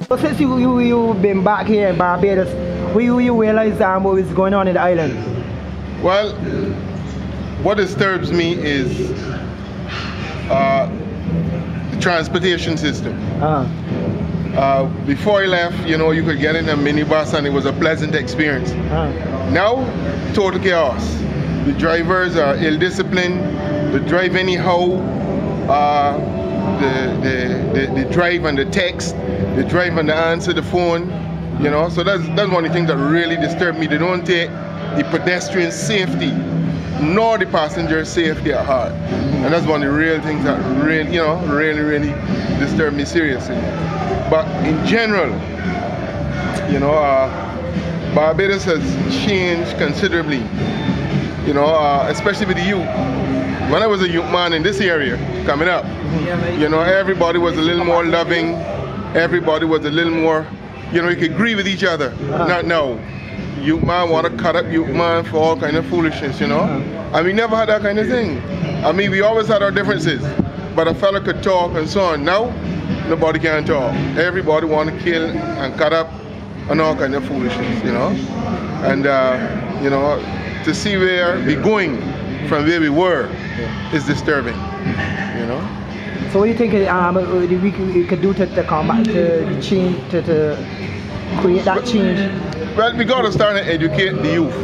So since you've been back here in Barbados, you realize what is going on in the island? Well, what disturbs me is the transportation system. Before I left, you know, you could get in a minibus and it was a pleasant experience. Now, total chaos. The drivers are ill-disciplined, they drive anyhow, they drive and the text, they drive and they answer the phone, you know, so that's one of the things that really disturb me. They don't take the pedestrian safety nor the passenger safety at heart. And that's one of the real things that really, you know, really disturb me seriously. But in general, you know, Barbados has changed considerably, you know, especially with the youth. When I was a youth man in this area, coming up, you know, everybody was a little more loving, everybody was a little more, you know, you could agree with each other. Not now. Youth man want to cut up youth man for all kind of foolishness, you know? And we never had that kind of thing. I mean, we always had our differences, but a fella could talk and so on. Now, nobody can talk. Everybody want to kill and cut up and all kind of foolishness, you know? And, you know, to see where we're going from where we were is disturbing, you know? So what do you think we could do to combat, to change, to create that change? Well, we got to start to educate the youth.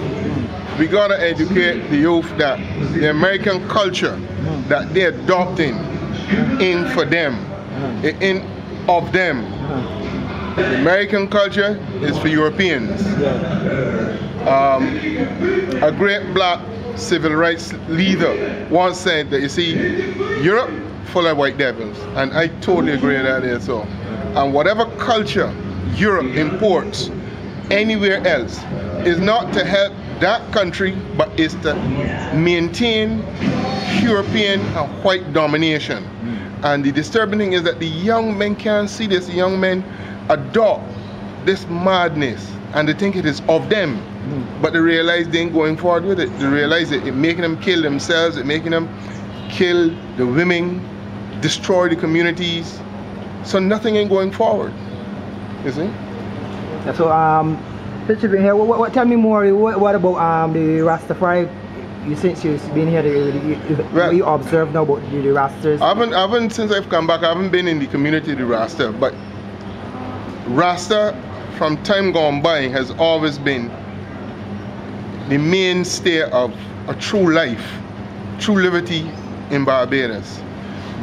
We got to educate the youth that the American culture that they're adopting in for them, in of them. The American culture is for Europeans. A great black civil rights leader once said that, you see, Europe full of white devils, and I totally agree with that there. So, and whatever culture Europe imports anywhere else is not to help that country, but is to maintain European and white domination. And the disturbing thing is that the young men can't see this. The young men adopt this madness and they think it is of them, but they realize they ain't going forward with it. They realize it making them kill themselves, it making them kill the women, destroy the communities. So nothing ain't going forward, you see? So, since you've been here, tell me more, what about the Rastafari? Since you've been here, what you observe now about the Rastas? I haven't, since I've come back, I haven't been in the community of the Rasta, but Rasta, from time gone by, has always been the mainstay of a true life, true liberty in Barbados.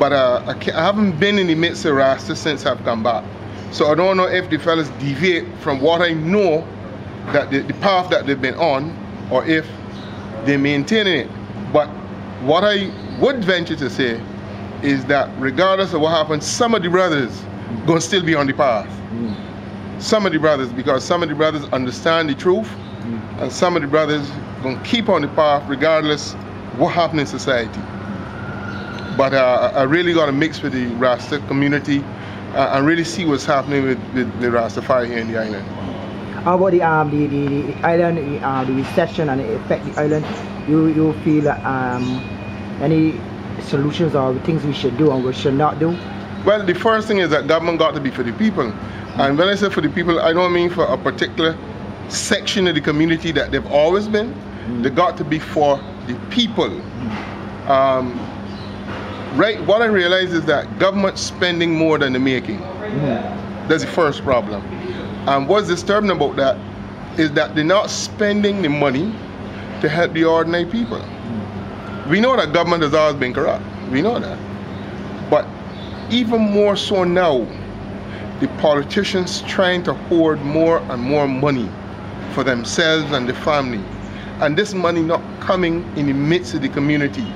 But I haven't been in the midst of Rasta since I've come back. So I don't know if the fellas deviate from what I know, that the path that they've been on, or if they're maintaining it. But what I would venture to say is that regardless of what happens, some of the brothers gonna still be on the path. Some of the brothers, because some of the brothers understand the truth, and some of the brothers gonna keep on the path regardless what happens in society. But I really got to mix with the Rasta community and really see what's happening with the Rastafari here in the island. How about the island, the recession and the effect the island? You feel that any solutions or things we should do and we should not do? Well, the first thing is that government got to be for the people. And when I say for the people, I don't mean for a particular section of the community that they've always been. They got to be for the people. Right, what I realize is that government spending more than they're making. That's the first problem. And what's disturbing about that is that they're not spending the money to help the ordinary people. We know that government has always been corrupt. We know that. But even more so now, the politicians trying to hoard more and more money for themselves and the family. And this money not coming in the midst of the community.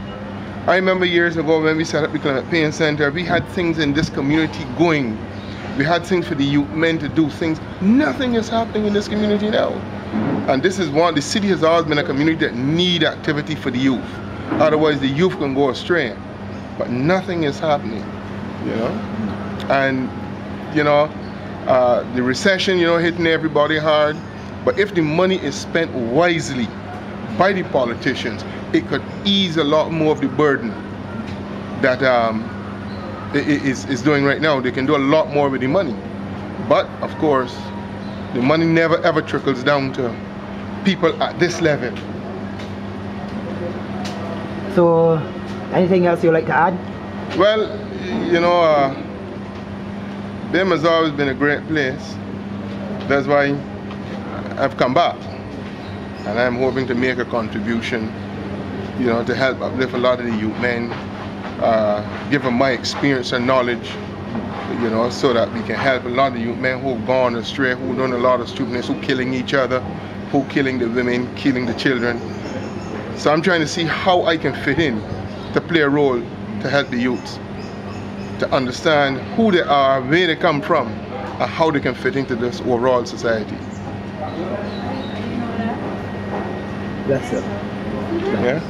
I remember years ago when we set up the Climate Pain Center, we had things in this community going. We had things for the youth men to do things. Nothing is happening in this community now. And this is one, the city has always been a community that need activity for the youth. Otherwise the youth can go astray. But nothing is happening, you know? And, you know, the recession, you know, hitting everybody hard. But if the money is spent wisely by the politicians, it could ease a lot more of the burden that is doing right now. They can do a lot more with the money, But of course, the money never ever trickles down to people at this level. So, anything else you'd like to add? Well, you know, BIM has always been a great place. That's why I've come back, and I'm hoping to make a contribution, you know, to help uplift a lot of the youth men, give them my experience and knowledge, you know, so that we can help a lot of the youth men who've gone astray, who've done a lot of stupidness, who killing each other, who killing the women, killing the children. So I'm trying to see how I can fit in to play a role to help the youth to understand who they are, where they come from, and how they can fit into this overall society. That's it. Yeah.